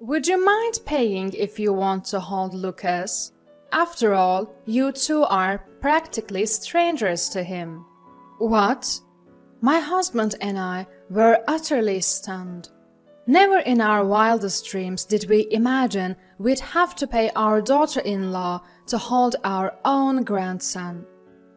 Would you mind paying if you want to hold Lucas? After all, you two are practically strangers to him." "What?" My husband and I were utterly stunned. Never in our wildest dreams did we imagine we'd have to pay our daughter-in-law to hold our own grandson.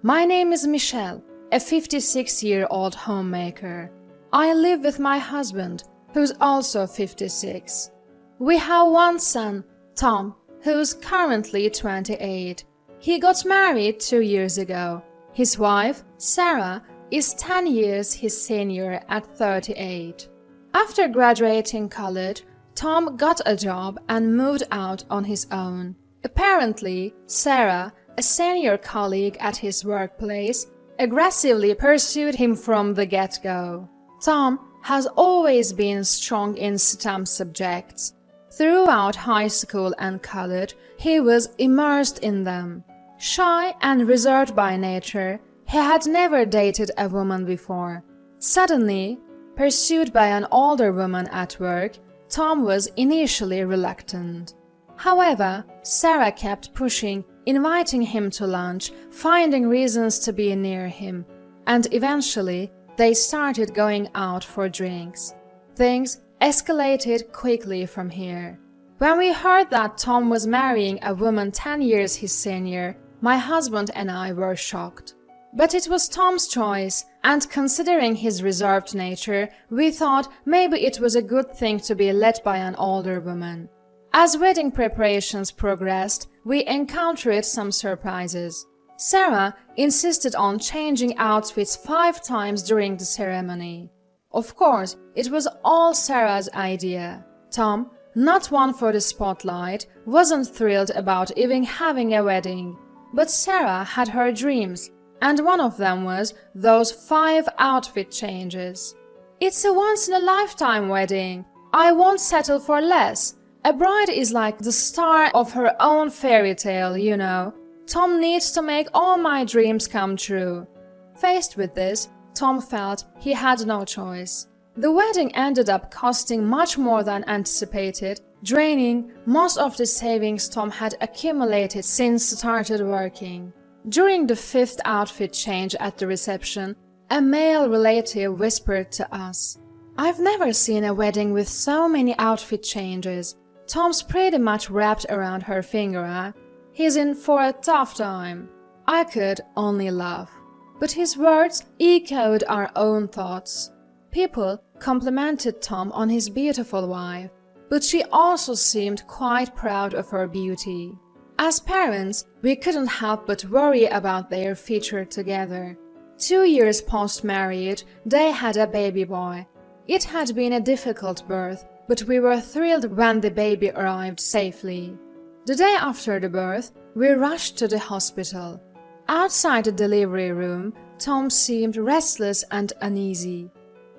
"My name is Michelle, a 56-year-old homemaker. I live with my husband, who's also 56. We have one son, Tom, who's currently 28. He got married 2 years ago. His wife, Sarah, is 10 years his senior at 38. After graduating college, Tom got a job and moved out on his own. Apparently, Sarah, a senior colleague at his workplace, aggressively pursued him from the get-go. Tom has always been strong in STEM subjects. Throughout high school and college, he was immersed in them. Shy and reserved by nature, he had never dated a woman before. Suddenly, pursued by an older woman at work, Tom was initially reluctant. However, Sarah kept pushing, inviting him to lunch, finding reasons to be near him, and eventually they started going out for drinks. Things escalated quickly from here. When we heard that Tom was marrying a woman 10 years his senior, my husband and I were shocked. But it was Tom's choice, and considering his reserved nature, we thought maybe it was a good thing to be led by an older woman. As wedding preparations progressed, we encountered some surprises. Sarah insisted on changing outfits 5 times during the ceremony. Of course, it was all Sarah's idea. Tom, not one for the spotlight, wasn't thrilled about even having a wedding. But Sarah had her dreams, and one of them was those 5 outfit changes. "It's a once-in-a-lifetime wedding. I won't settle for less. A bride is like the star of her own fairy tale, you know. Tom needs to make all my dreams come true." Faced with this, Tom felt he had no choice. The wedding ended up costing much more than anticipated, draining most of the savings Tom had accumulated since started working. During the 5th outfit change at the reception, a male relative whispered to us, "I've never seen a wedding with so many outfit changes. Tom's pretty much wrapped around her finger. He's in for a tough time." I could only laugh. But his words echoed our own thoughts. People complimented Tom on his beautiful wife, but she also seemed quite proud of her beauty. As parents, we couldn't help but worry about their future together. 2 years post-marriage, they had a baby boy. It had been a difficult birth, but we were thrilled when the baby arrived safely. The day after the birth, we rushed to the hospital. Outside the delivery room, Tom seemed restless and uneasy.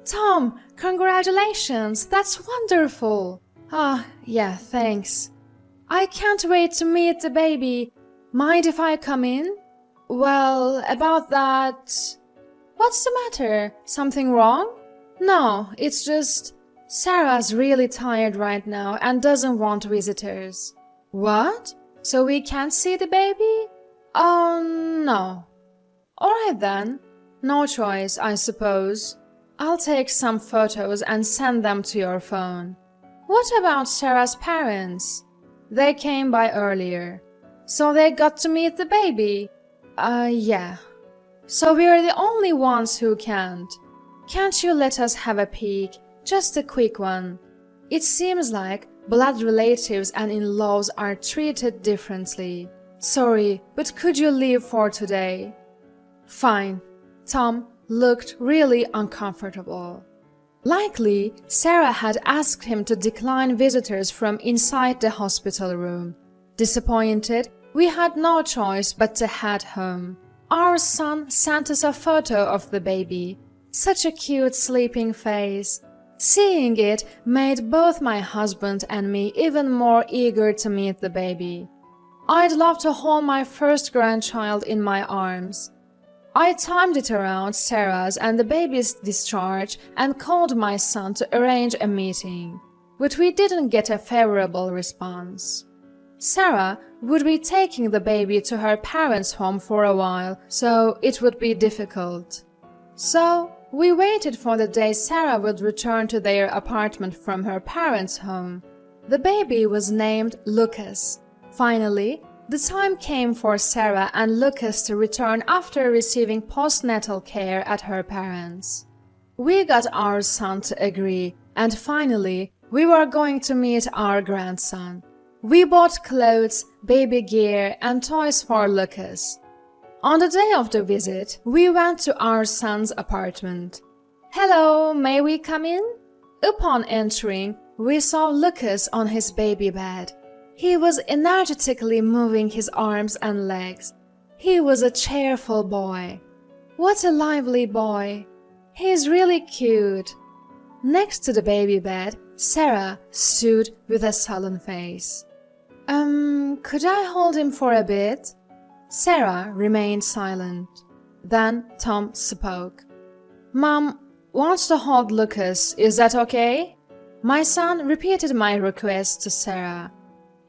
"Tom, congratulations! That's wonderful!" "Ah, yeah, thanks." "I can't wait to meet the baby. Mind if I come in?" "Well, about that..." "What's the matter? Something wrong?" "No, it's just... Sarah's really tired right now and doesn't want visitors." "What? So we can't see the baby?" "Oh, no." "Alright then. No choice, I suppose. I'll take some photos and send them to your phone." "What about Sarah's parents?" "They came by earlier." "So they got to meet the baby?" Yeah." "So we're the only ones who can't. Can't you let us have a peek? Just a quick one. It seems like blood relatives and in-laws are treated differently. Sorry, but could you leave for today?" "Fine." Tom looked really uncomfortable. Likely, Sarah had asked him to decline visitors from inside the hospital room. Disappointed, we had no choice but to head home. Our son sent us a photo of the baby. Such a cute sleeping face. Seeing it made both my husband and me even more eager to meet the baby. I'd love to hold my first grandchild in my arms. I timed it around Sarah's and the baby's discharge and called my son to arrange a meeting. but we didn't get a favorable response. Sarah would be taking the baby to her parents' home for a while, so it would be difficult. So we waited for the day Sarah would return to their apartment from her parents' home. The baby was named Lucas. Finally, the time came for Sarah and Lucas to return after receiving postnatal care at her parents'. We got our son to agree, and finally, we were going to meet our grandson. We bought clothes, baby gear, and toys for Lucas. On the day of the visit, we went to our son's apartment. "Hello, may we come in?" Upon entering, we saw Lucas on his baby bed. He was energetically moving his arms and legs. He was a cheerful boy. What a lively boy! He is really cute. Next to the baby bed, Sarah stood with a sullen face. Could I hold him for a bit?" Sarah remained silent. Then Tom spoke. "Mom wants to hold Lucas, is that okay?" My son repeated my request to Sarah.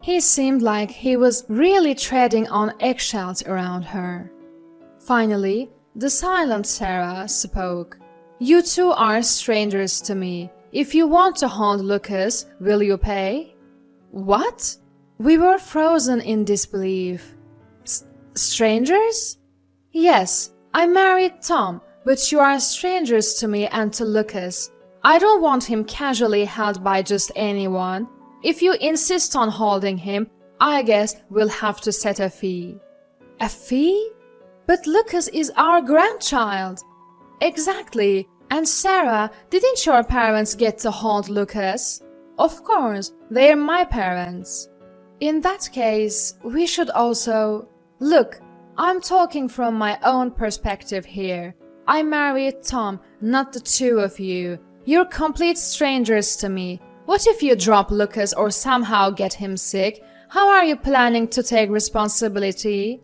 He seemed like he was really treading on eggshells around her. Finally, the silent Sarah spoke. "You two are strangers to me. If you want to hold Lucas, will you pay?" What? We were frozen in disbelief. Strangers? Yes, I married Tom, but you are strangers to me and to Lucas. I don't want him casually held by just anyone. If you insist on holding him, I guess we'll have to set a fee. A fee? But Lucas is our grandchild. Exactly. And Sarah, didn't your parents get to hold Lucas? Of course, they're my parents. In that case, we should also... Look, I'm talking from my own perspective here. I married Tom, not the two of you. You're complete strangers to me. What if you drop Lucas or somehow get him sick? How are you planning to take responsibility?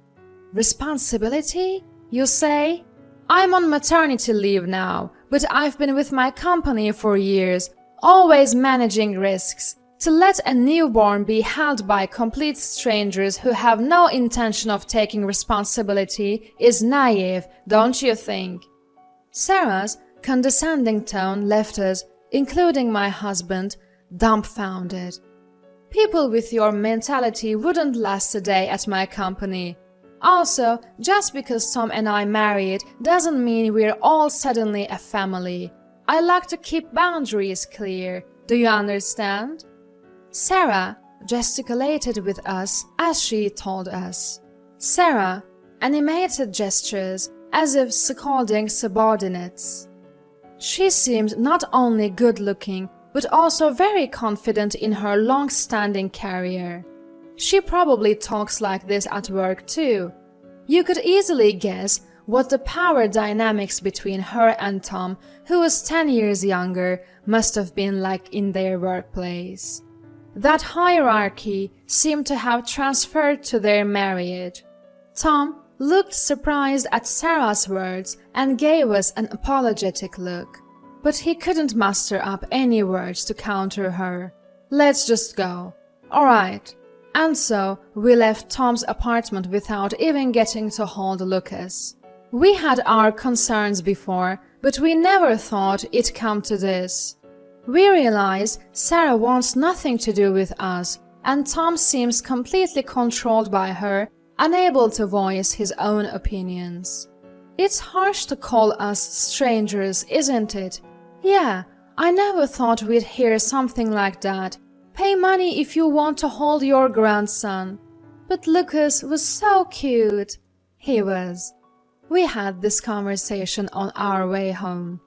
Responsibility, you say? I'm on maternity leave now, but I've been with my company for years, always managing risks. To let a newborn be held by complete strangers who have no intention of taking responsibility is naive, don't you think? Sarah's condescending tone left us, including my husband, dumbfounded. People with your mentality wouldn't last a day at my company. Also, just because Tom and I married doesn't mean we're all suddenly a family. I like to keep boundaries clear. Do you understand? Sarah gesticulated with us as she told us. Sarah animated gestures as if scolding subordinates. She seemed not only good-looking, but also very confident in her long-standing career. She probably talks like this at work too. You could easily guess what the power dynamics between her and Tom, who was 10 years younger, must have been like in their workplace. That hierarchy seemed to have transferred to their marriage. Tom looked surprised at Sarah's words and gave us an apologetic look. But he couldn't muster up any words to counter her. "Let's just go." "All right." And so we left Tom's apartment without even getting to hold Lucas. We had our concerns before, but we never thought it'd come to this. We realized Sarah wants nothing to do with us, and Tom seems completely controlled by her, unable to voice his own opinions. It's harsh to call us strangers, isn't it? Yeah, I never thought we'd hear something like that. Pay money if you want to hold your grandson. But Lucas was so cute. He was. We had this conversation on our way home.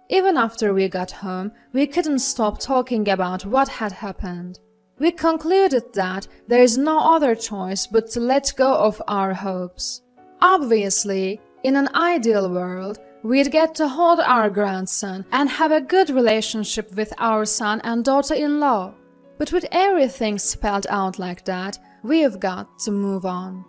Even after we got home, we couldn't stop talking about what had happened. We concluded that there is no other choice but to let go of our hopes. Obviously, in an ideal world, we'd get to hold our grandson and have a good relationship with our son and daughter-in-law. But with everything spelled out like that, we've got to move on.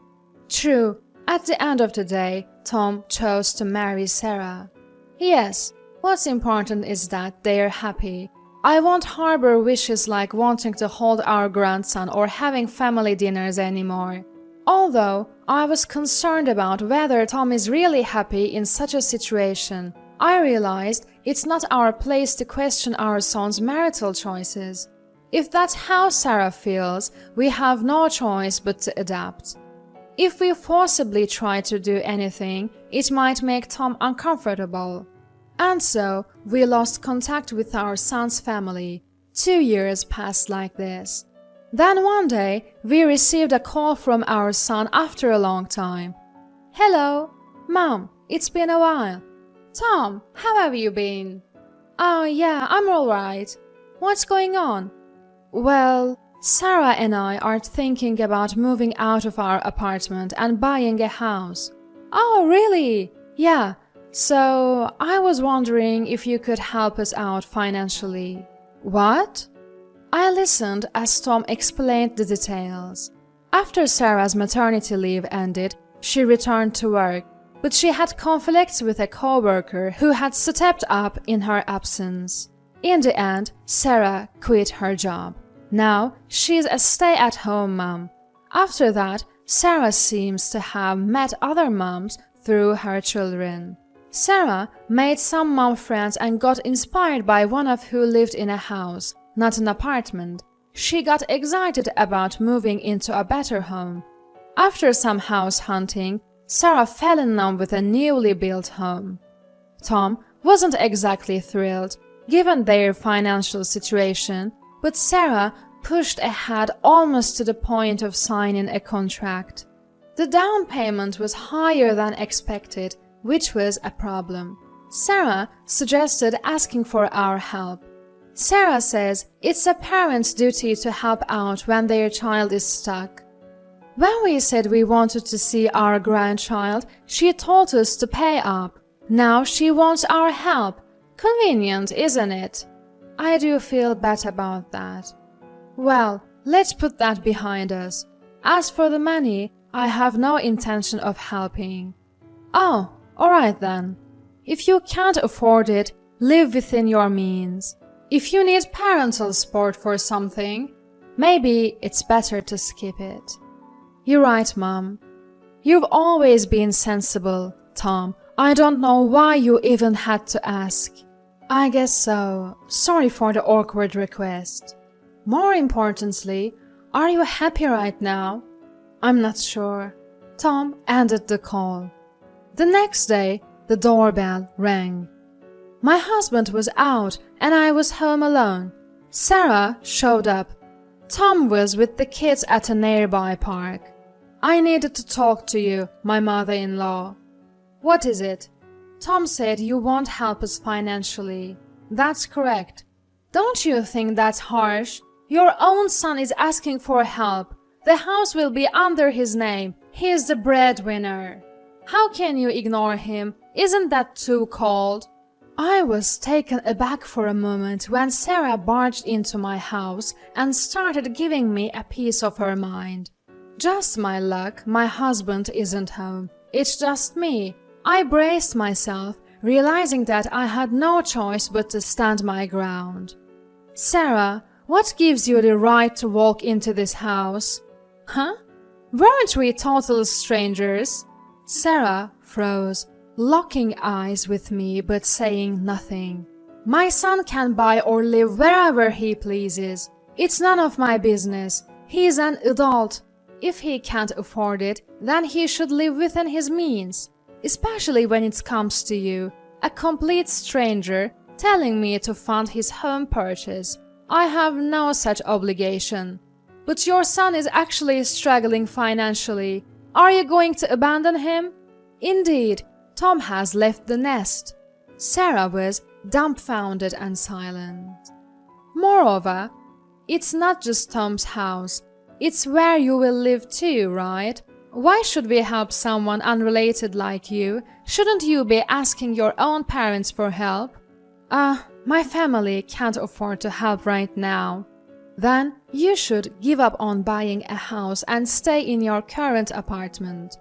True, at the end of the day, Tom chose to marry Sarah. Yes, what's important is that they're happy. I won't harbor wishes like wanting to hold our grandson or having family dinners anymore. Although I was concerned about whether Tom is really happy in such a situation, I realized it's not our place to question our son's marital choices. If that's how Sarah feels, we have no choice but to adapt. If we forcibly try to do anything, it might make Tom uncomfortable. And so, we lost contact with our son's family. 2 years passed like this. Then one day, we received a call from our son after a long time. "Hello, Mom, it's been a while." "Tom, how have you been?" "Oh yeah, I'm alright. What's going on?" "Well, Sarah and I are thinking about moving out of our apartment and buying a house." "Oh, really?" "Yeah, so I was wondering if you could help us out financially." "What?" I listened as Tom explained the details. After Sarah's maternity leave ended, she returned to work, but she had conflicts with a co-worker who had stepped up in her absence. In the end, Sarah quit her job. Now, she's a stay-at-home mom. After that, Sarah seems to have met other moms through her children. Sarah made some mom friends and got inspired by one of who lived in a house, not an apartment. She got excited about moving into a better home. After some house hunting, Sarah fell in love with a newly built home. Tom wasn't exactly thrilled, given their financial situation, but Sarah pushed ahead almost to the point of signing a contract. The down payment was higher than expected, which was a problem. Sarah suggested asking for our help. Sarah says it's a parent's duty to help out when their child is stuck. When we said we wanted to see our grandchild, she told us to pay up. Now she wants our help. Convenient, isn't it? I do feel bad about that. Well, let's put that behind us. As for the money, I have no intention of helping. Oh, alright then. If you can't afford it, live within your means. If you need parental support for something, maybe it's better to skip it. You're right, Mom. You've always been sensible, Tom. I don't know why you even had to ask. I guess so. Sorry for the awkward request. More importantly, are you happy right now? I'm not sure. Tom ended the call. The next day, the doorbell rang. My husband was out and I was home alone. Sarah showed up. Tom was with the kids at a nearby park. I needed to talk to you, my mother-in-law. What is it? Tom said you won't help us financially. That's correct. Don't you think that's harsh? Your own son is asking for help. The house will be under his name. He is the breadwinner. How can you ignore him? Isn't that too cold? I was taken aback for a moment when Sarah barged into my house and started giving me a piece of her mind. Just my luck, my husband isn't home. It's just me. I braced myself, realizing that I had no choice but to stand my ground. Sarah, what gives you the right to walk into this house? Huh? Weren't we total strangers? Sarah froze, locking eyes with me but saying nothing. My son can buy or live wherever he pleases. It's none of my business. He's an adult. If he can't afford it, then he should live within his means. Especially when it comes to you, a complete stranger, telling me to fund his home purchase. I have no such obligation. But your son is actually struggling financially. Are you going to abandon him? Indeed, Tom has left the nest. Sarah was dumbfounded and silent. Moreover, it's not just Tom's house. It's where you will live too, right? Why should we help someone unrelated like you? Shouldn't you be asking your own parents for help? My family can't afford to help right now. Then you should give up on buying a house and stay in your current apartment.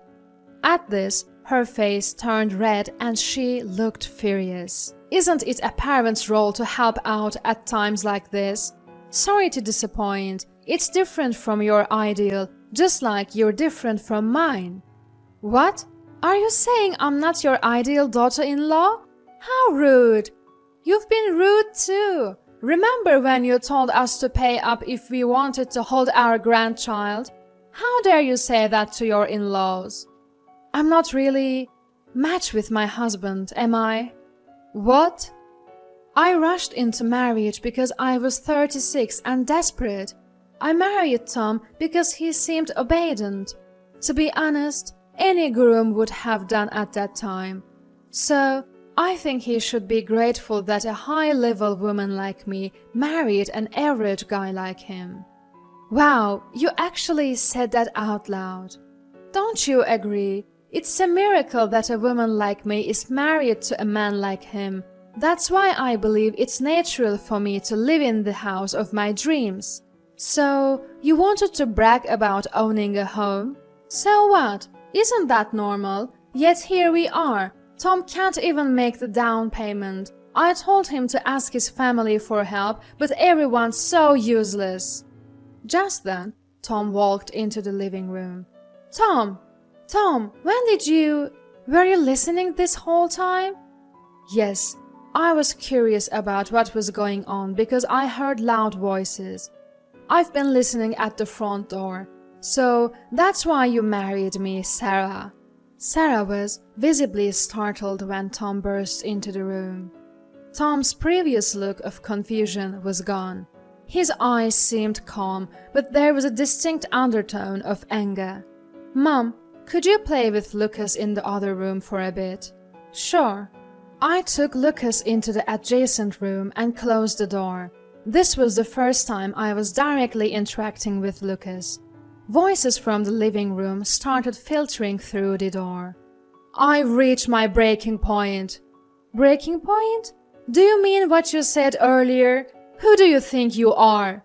At this, her face turned red and she looked furious. Isn't it a parent's role to help out at times like this? Sorry to disappoint. It's different from your ideal, just like you're different from mine. What? Are you saying I'm not your ideal daughter-in-law? How rude! You've been rude too. Remember when you told us to pay up if we wanted to hold our grandchild? How dare you say that to your in-laws? I'm not really matched with my husband, am I? What? I rushed into marriage because I was 36 and desperate. I married Tom because he seemed obedient. To be honest, any groom would have done at that time. So, I think he should be grateful that a high-level woman like me married an average guy like him. Wow, you actually said that out loud. Don't you agree? It's a miracle that a woman like me is married to a man like him. That's why I believe it's natural for me to live in the house of my dreams. So, you wanted to brag about owning a home? So what? Isn't that normal? Yet here we are. Tom can't even make the down payment. I told him to ask his family for help, but everyone's so useless. Just then, Tom walked into the living room. Tom, when did you... Were you listening this whole time? Yes, I was curious about what was going on because I heard loud voices. I've been listening at the front door. So that's why you married me, Sarah. Sarah was visibly startled when Tom burst into the room. Tom's previous look of confusion was gone. His eyes seemed calm, but there was a distinct undertone of anger. Mom, could you play with Lucas in the other room for a bit? Sure. I took Lucas into the adjacent room and closed the door. This was the first time I was directly interacting with Lucas. Voices from the living room started filtering through the door. I've reached my breaking point. Breaking point? Do you mean what you said earlier? Who do you think you are?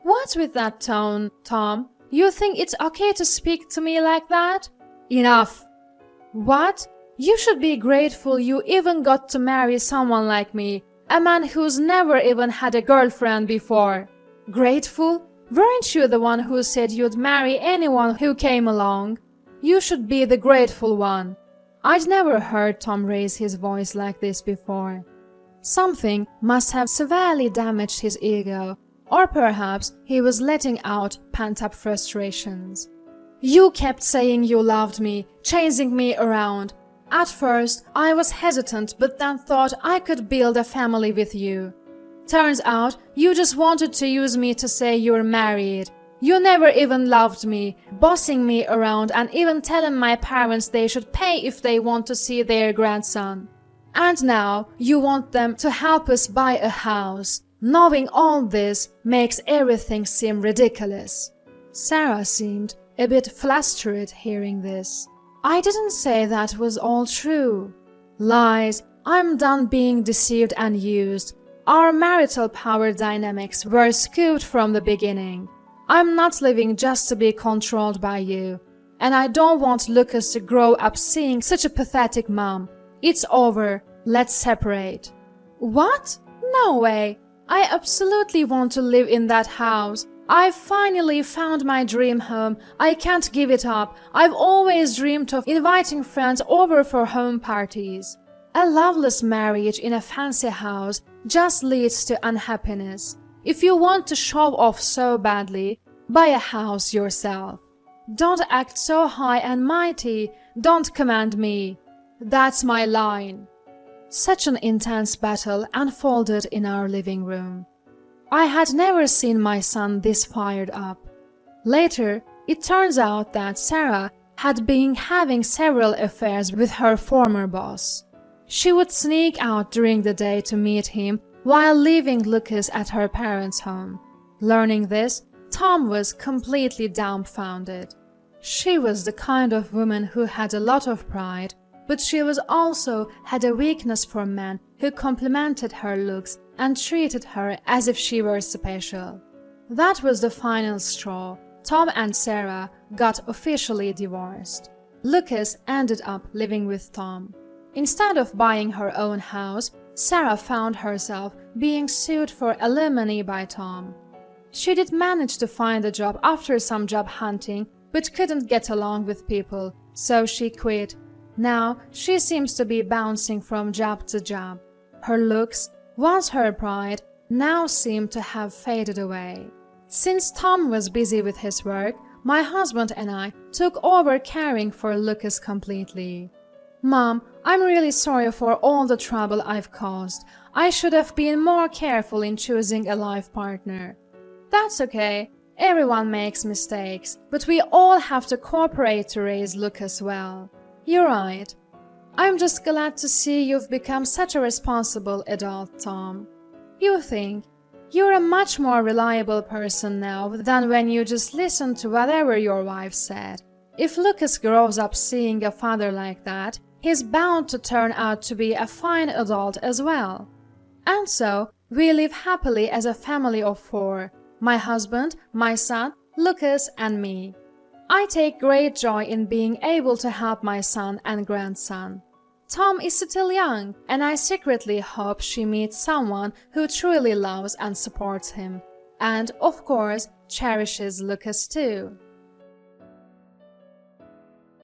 What's with that tone, Tom? You think it's okay to speak to me like that? Enough. What? You should be grateful you even got to marry someone like me, a man who's never even had a girlfriend before. Grateful? Weren't you the one who said you'd marry anyone who came along? You should be the grateful one. I'd never heard Tom raise his voice like this before. Something must have severely damaged his ego, or perhaps he was letting out pent-up frustrations. You kept saying you loved me, chasing me around. At first, I was hesitant, but then thought I could build a family with you. Turns out, you just wanted to use me to say you're married. You never even loved me, bossing me around and even telling my parents they should pay if they want to see their grandson. And now, you want them to help us buy a house. Knowing all this makes everything seem ridiculous. Sarah seemed a bit flustered hearing this. I didn't say that was all true. Lies. I'm done being deceived and used. Our marital power dynamics were skewed from the beginning. I'm not living just to be controlled by you. And I don't want Lucas to grow up seeing such a pathetic mom. It's over. Let's separate. What? No way. I absolutely want to live in that house. I've finally found my dream home. I can't give it up. I've always dreamed of inviting friends over for home parties. A loveless marriage in a fancy house just leads to unhappiness. If you want to show off so badly, buy a house yourself. Don't act so high and mighty. Don't command me. That's my line. Such an intense battle unfolded in our living room. I had never seen my son this fired up. Later, it turns out that Sarah had been having several affairs with her former boss. She would sneak out during the day to meet him while leaving Lucas at her parents' home. Learning this, Tom was completely dumbfounded. She was the kind of woman who had a lot of pride, but she was also had a weakness for men who complimented her looks and treated her as if she were special. That was the final straw. Tom and Sarah got officially divorced. Lucas ended up living with Tom. Instead of buying her own house, Sarah found herself being sued for alimony by Tom. She did manage to find a job after some job hunting, but couldn't get along with people, so she quit. Now she seems to be bouncing from job to job. Her looks, once her pride, now seem to have faded away. Since Tom was busy with his work, my husband and I took over caring for Lucas completely. Mom, I'm really sorry for all the trouble I've caused. I should have been more careful in choosing a life partner. That's okay. Everyone makes mistakes, but we all have to cooperate to raise Lucas well. You're right. I'm just glad to see you've become such a responsible adult, Tom. You think you're a much more reliable person now than when you just listened to whatever your wife said. If Lucas grows up seeing a father like that, he's bound to turn out to be a fine adult as well. And so, we live happily as a family of 4, my husband, my son, Lucas, and me. I take great joy in being able to help my son and grandson. Tom is still young, and I secretly hope she meets someone who truly loves and supports him, and, of course, cherishes Lucas too.